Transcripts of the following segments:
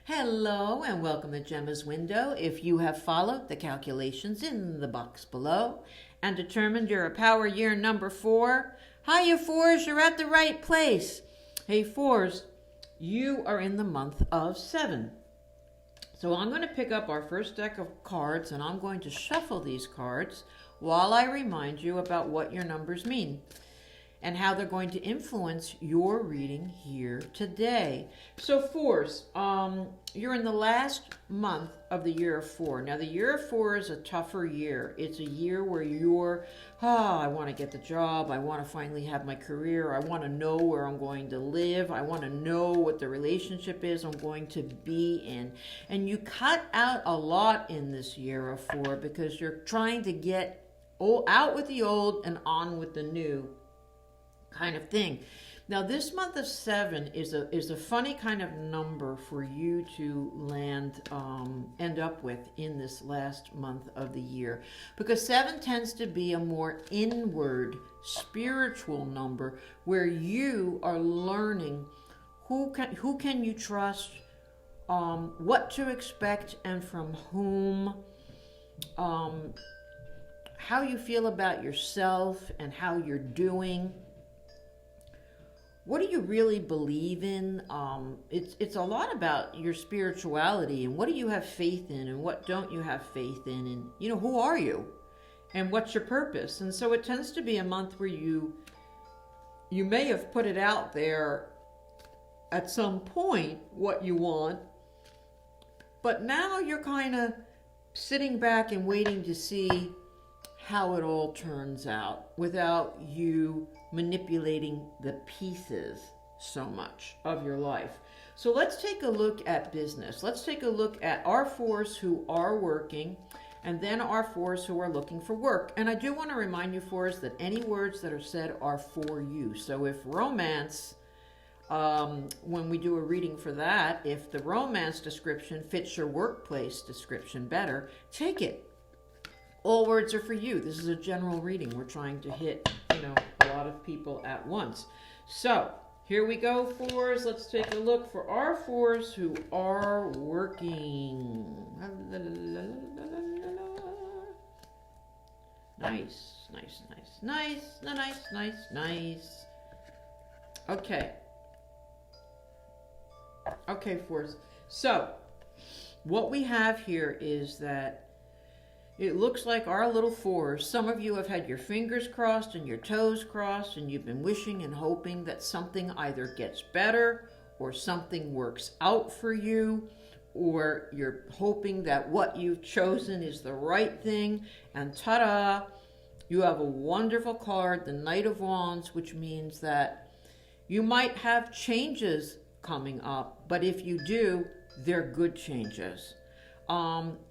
Hello and welcome to Gemma's Window. If you have followed the calculations in the box below and determined you're a power year number 4, hiya fours, you're at the right place. Hey fours, you are in the month of 7. So I'm going to pick up our first deck of cards and I'm going to shuffle these cards while I remind you about what your numbers mean and how they're going to influence your reading here today. So fours, you're in the last month of the year of 4. Now the year of 4 is a tougher year. It's a year where you're, I want to get the job. I want to finally have my career. I want to know where I'm going to live. I want to know what the relationship is I'm going to be in. And you cut out a lot in this year of 4 because you're trying to get out with the old and on with the new kind of thing. Now this month of 7 is a funny kind of number for you to end up with in this last month of the year, because 7 tends to be a more inward spiritual number where you are learning who can you trust, what to expect and from whom, how you feel about yourself and how you're doing. What do you really believe in? It's a lot about your spirituality and what do you have faith in and what don't you have faith in, and who are you and what's your purpose. And so it tends to be a month where you may have put it out there at some point what you want, but now you're kind of sitting back and waiting to see how it all turns out without you manipulating the pieces so much of your life. So let's take a look at business. Let's take a look at our fours who are working and then our fours who are looking for work. And I do want to remind you fours that any words that are said are for you. So if romance, when we do a reading for that, if the romance description fits your workplace description better, take it. All words are for you. This is a general reading. We're trying to hit, a lot of people at once. So here we go, fours. Let's take a look for our fours who are working. Nice, nice, nice, nice, nice, nice, nice. Okay. Okay, fours. So what we have here is that it looks like our little fours, some of you have had your fingers crossed and your toes crossed and you've been wishing and hoping that something either gets better or something works out for you, or you're hoping that what you've chosen is the right thing, and ta-da, you have a wonderful card, the Knight of Wands, which means that you might have changes coming up, but if you do, they're good changes.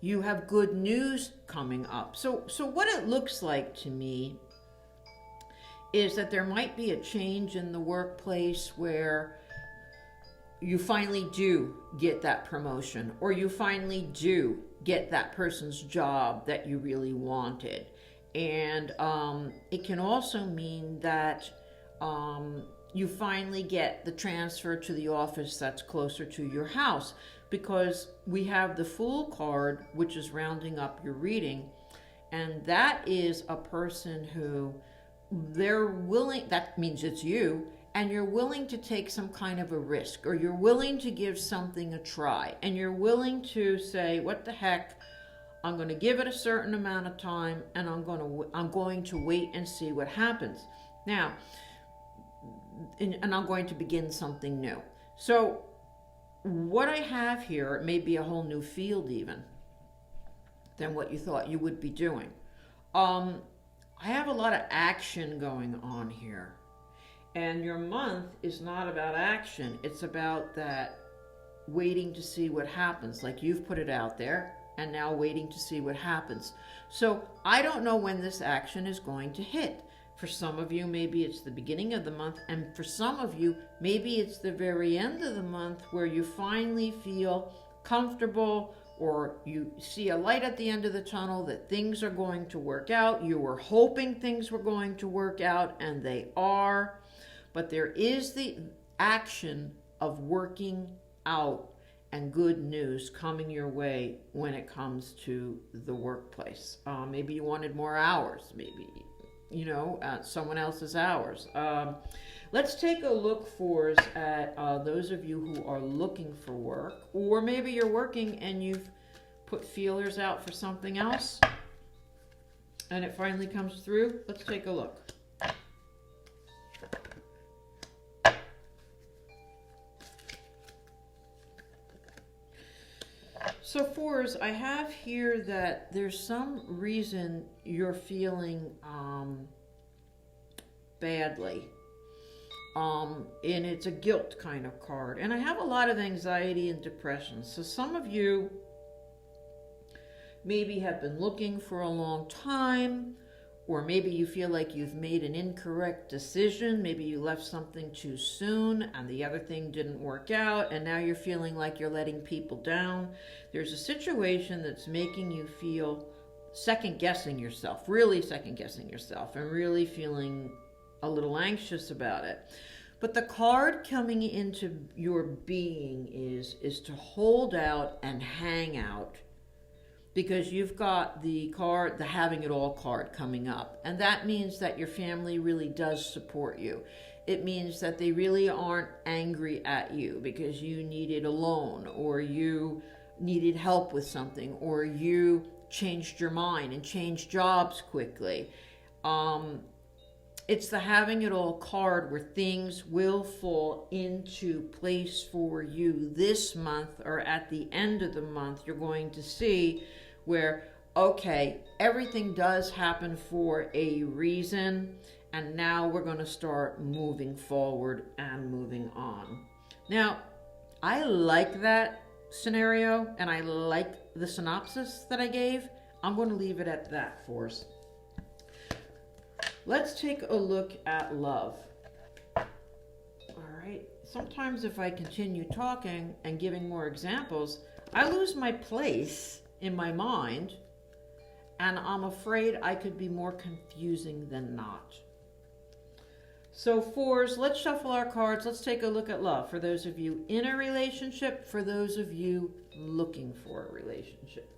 You have good news coming up. So what it looks like to me is that there might be a change in the workplace where you finally do get that promotion, or you finally do get that person's job that you really wanted. And it can also mean that you finally get the transfer to the office that's closer to your house, because we have the Fool card, which is rounding up your reading, and that is a person who they're willing, that means it's you, and you're willing to take some kind of a risk, or you're willing to give something a try, and you're willing to say, what the heck, I'm going to give it a certain amount of time, and I'm going to wait and see what happens. Now, and I'm going to begin something new. So what I have here, it may be a whole new field even than what you thought you would be doing. I have a lot of action going on here. And your month is not about action. It's about that waiting to see what happens. Like you've put it out there and now waiting to see what happens. So I don't know when this action is going to hit. For some of you, maybe it's the beginning of the month, and for some of you, maybe it's the very end of the month where you finally feel comfortable, or you see a light at the end of the tunnel that things are going to work out. You were hoping things were going to work out, and they are, but there is the action of working out and good news coming your way when it comes to the workplace. Maybe you wanted more hours, maybe, someone else's hours. Let's take a look for us at those of you who are looking for work, or maybe you're working and you've put feelers out for something else and it finally comes through. Let's take a look. So fours, I have here that there's some reason you're feeling badly. And it's a guilt kind of card. And I have a lot of anxiety and depression. So some of you maybe have been looking for a long time, or maybe you feel like you've made an incorrect decision. Maybe you left something too soon and the other thing didn't work out, and now you're feeling like you're letting people down. There's a situation that's making you feel second-guessing yourself, really second-guessing yourself, and really feeling a little anxious about it. But the card coming into your being is to hold out and hang out, because you've got the card, the having it all card coming up. And that means that your family really does support you. It means that they really aren't angry at you because you needed a loan, or you needed help with something, or you changed your mind and changed jobs quickly. It's the having it all card where things will fall into place for you this month, or at the end of the month. You're going to see where, okay, everything does happen for a reason, and now we're going to start moving forward and moving on. Now, I like that scenario, and I like the synopsis that I gave. I'm going to leave it at that for us. Let's take a look at love. All right. Sometimes if I continue talking and giving more examples, I lose my place in my mind, and I'm afraid I could be more confusing than not. So fours, let's shuffle our cards. Let's take a look at love. For those of you in a relationship, for those of you looking for a relationship.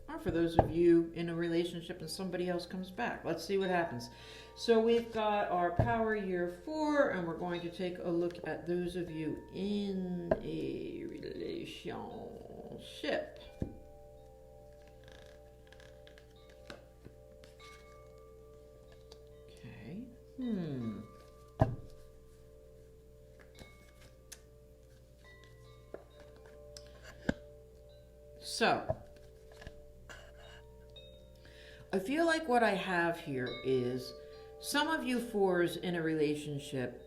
Or for those of you in a relationship and somebody else comes back. Let's see what happens. So we've got our power year 4, and we're going to take a look at those of you in a relationship. Okay. So, I feel like what I have here is some of you fours in a relationship,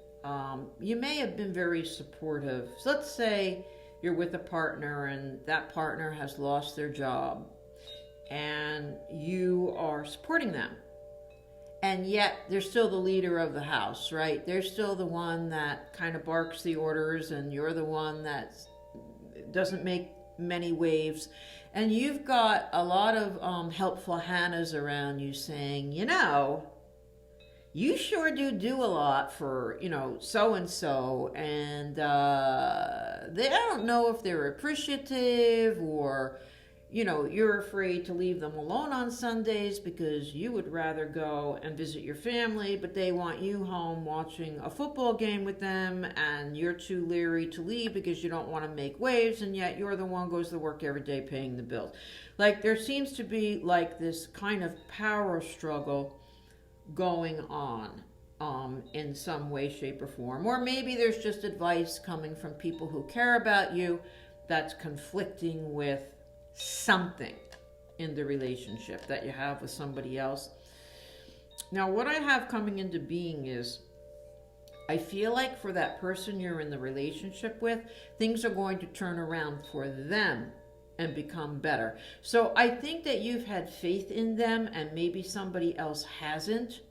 you may have been very supportive. So let's say you're with a partner and that partner has lost their job and you are supporting them. And yet they're still the leader of the house, right? They're still the one that kind of barks the orders, and you're the one that doesn't make many waves. And you've got a lot of helpful Hannahs around you saying, you sure do a lot for, so-and-so. And I don't know if they're appreciative, or, you're afraid to leave them alone on Sundays because you would rather go and visit your family, but they want you home watching a football game with them, and you're too leery to leave because you don't want to make waves, and yet you're the one who goes to work every day paying the bills. Like, there seems to be like this kind of power struggle going on in some way, shape, or form. Or maybe there's just advice coming from people who care about you that's conflicting with something in the relationship that you have with somebody else. Now, what I have coming into being is, I feel like for that person you're in the relationship with, things are going to turn around for them and become better. So I think that you've had faith in them and maybe somebody else hasn't,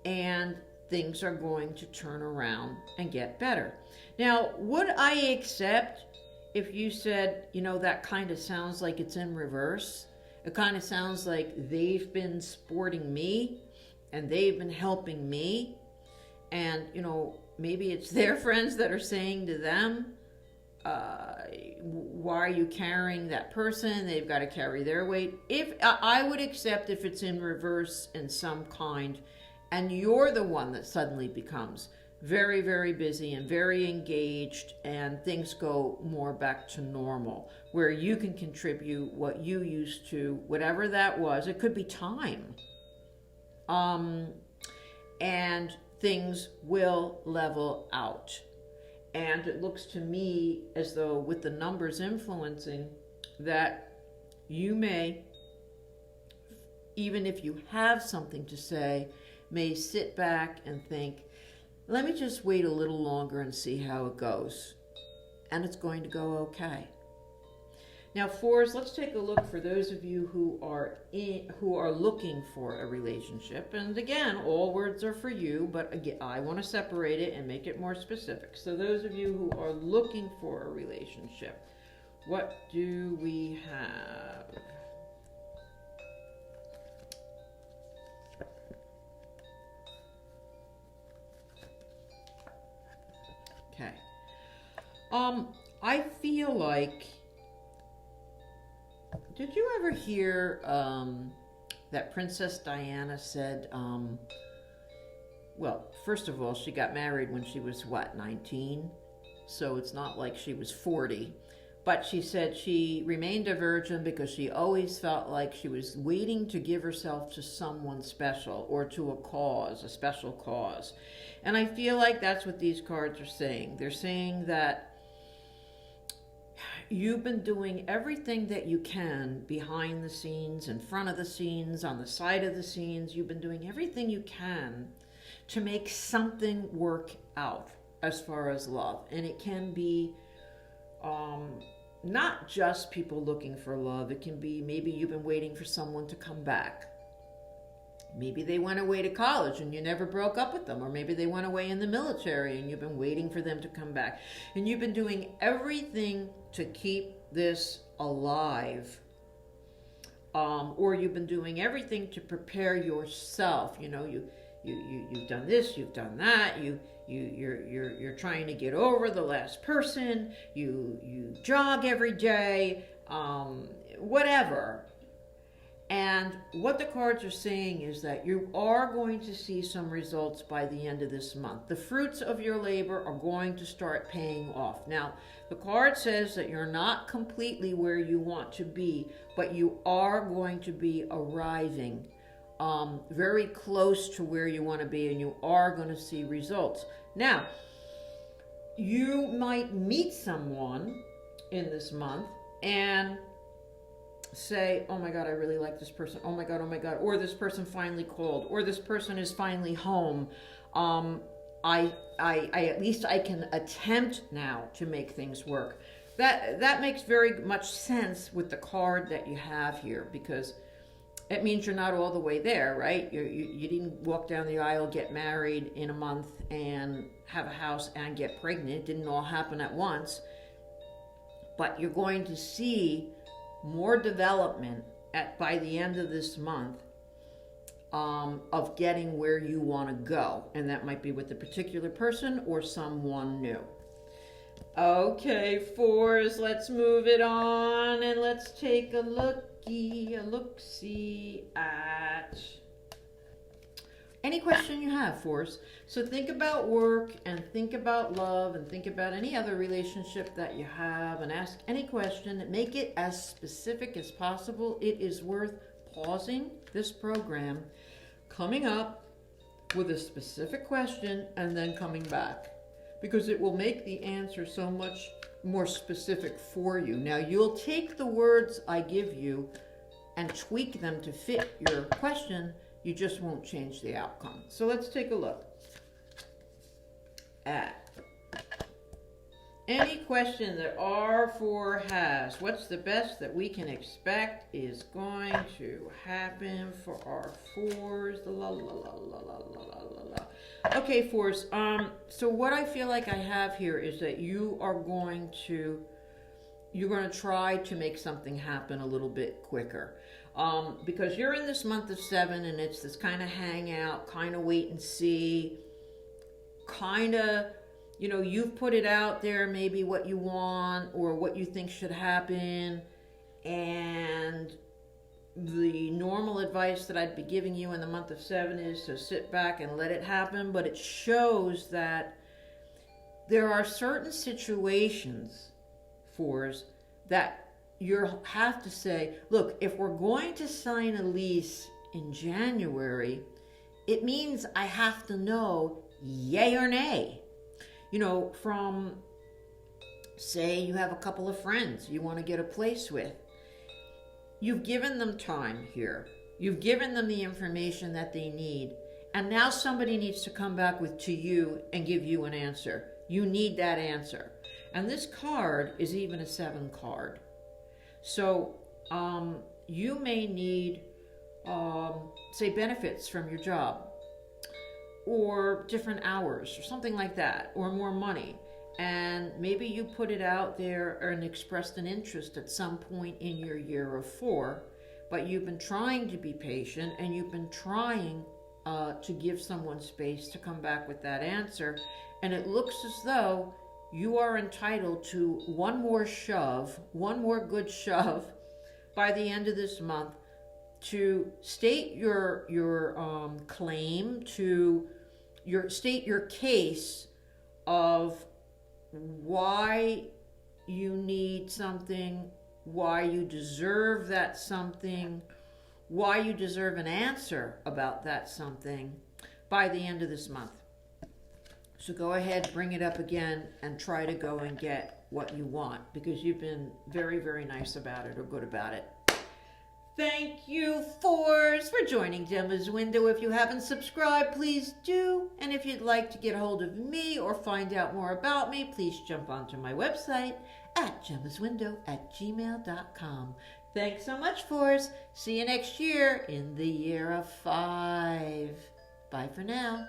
and things are going to turn around and get better. Now, would I accept if you said, that kind of sounds like it's in reverse? It kind of sounds like they've been supporting me and they've been helping me, and maybe it's their friends that are saying to them, why are you carrying that person? They've got to carry their weight. If I would accept if it's in reverse in some kind, and you're the one that suddenly becomes very, very busy and very engaged, and things go more back to normal, where you can contribute what you used to, whatever that was. It could be time. And things will level out. And it looks to me as though with the numbers influencing that you may, even if you have something to say, may sit back and think, let me just wait a little longer and see how it goes. And it's going to go okay. Now, fours, let's take a look for those of you who are looking for a relationship. And again, all words are for you, but again, I want to separate it and make it more specific. So those of you who are looking for a relationship, what do we have? Okay. I feel like, did you ever hear that Princess Diana said, well, first of all, she got married when she was, 19? So it's not like she was 40. But she said she remained a virgin because she always felt like she was waiting to give herself to someone special or to a cause, a special cause. And I feel like that's what these cards are saying. They're saying that you've been doing everything that you can behind the scenes, in front of the scenes, on the side of the scenes. You've been doing everything you can to make something work out as far as love. And it can be not just people looking for love. It can be maybe you've been waiting for someone to come back. Maybe they went away to college and you never broke up with them. Or maybe they went away in the military and you've been waiting for them to come back. And you've been doing everything to keep this alive. Or you've been doing everything to prepare yourself. You know, you've done this, you've done that, you're trying to get over the last person, you jog every day, whatever. And what the cards are saying is that you are going to see some results by the end of this month. The fruits of your labor are going to start paying off. Now, the card says that you're not completely where you want to be, but you are going to be arriving very close to where you want to be, and you are going to see results. Now, you might meet someone in this month and say, oh my God, I really like this person. Oh my God, or this person finally called, or this person is finally home. I at least I can attempt now to make things work. That makes very much sense with the card that you have here, because it means you're not all the way there, right? You didn't walk down the aisle, get married in a month, and have a house and get pregnant. It didn't all happen at once. But you're going to see more development by the end of this month of getting where you want to go. And that might be with a particular person or someone new. Okay, fours, let's move it on and let's take a look-see at any question you have, fours. So think about work and think about love and think about any other relationship that you have and ask any question. Make it as specific as possible. It is worth pausing this program, coming up with a specific question, and then coming back, because it will make the answer so much more specific for you. Now, you'll take the words I give you and tweak them to fit your question. You just won't change the outcome. So let's take a look at any question that R4 has. What's the best that we can expect is going to happen for R4s? La, la, la, la, la, la, la, la. Okay, fours. So what I feel like I have here is that you're going to try to make something happen a little bit quicker. Because you're in this month of 7 and it's this kind of hangout, kind of wait and see. kind of, you've put it out there, maybe what you want or what you think should happen. And the normal advice that I'd be giving you in the month of 7 is to sit back and let it happen. But it shows that there are certain situations, fours, that you have to say, look, if we're going to sign a lease in January, it means I have to know yay or nay. From, say, you have a couple of friends you want to get a place with. You've given them time here. You've given them the information that they need. And now somebody needs to come back to you and give you an answer. You need that answer. And this card is even a 7 card. So you may need, say, benefits from your job, or different hours, or something like that, or more money. And maybe you put it out there and expressed an interest at some point in your year of 4, but you've been trying to be patient, and you've been trying to give someone space to come back with that answer. And it looks as though you are entitled to one more good shove by the end of this month to state your claim, to state your case of why you need something, why you deserve that something, why you deserve an answer about that something by the end of this month. So go ahead, bring it up again, and try to go and get what you want, because you've been very, very nice about it, or good about it. Thank you, fours, for joining Jemma's Window. If you haven't subscribed, please do. And if you'd like to get a hold of me or find out more about me, please jump onto my website at gemmaswindow@gmail.com. Thanks so much, fours. See you next year in the year of 5. Bye for now.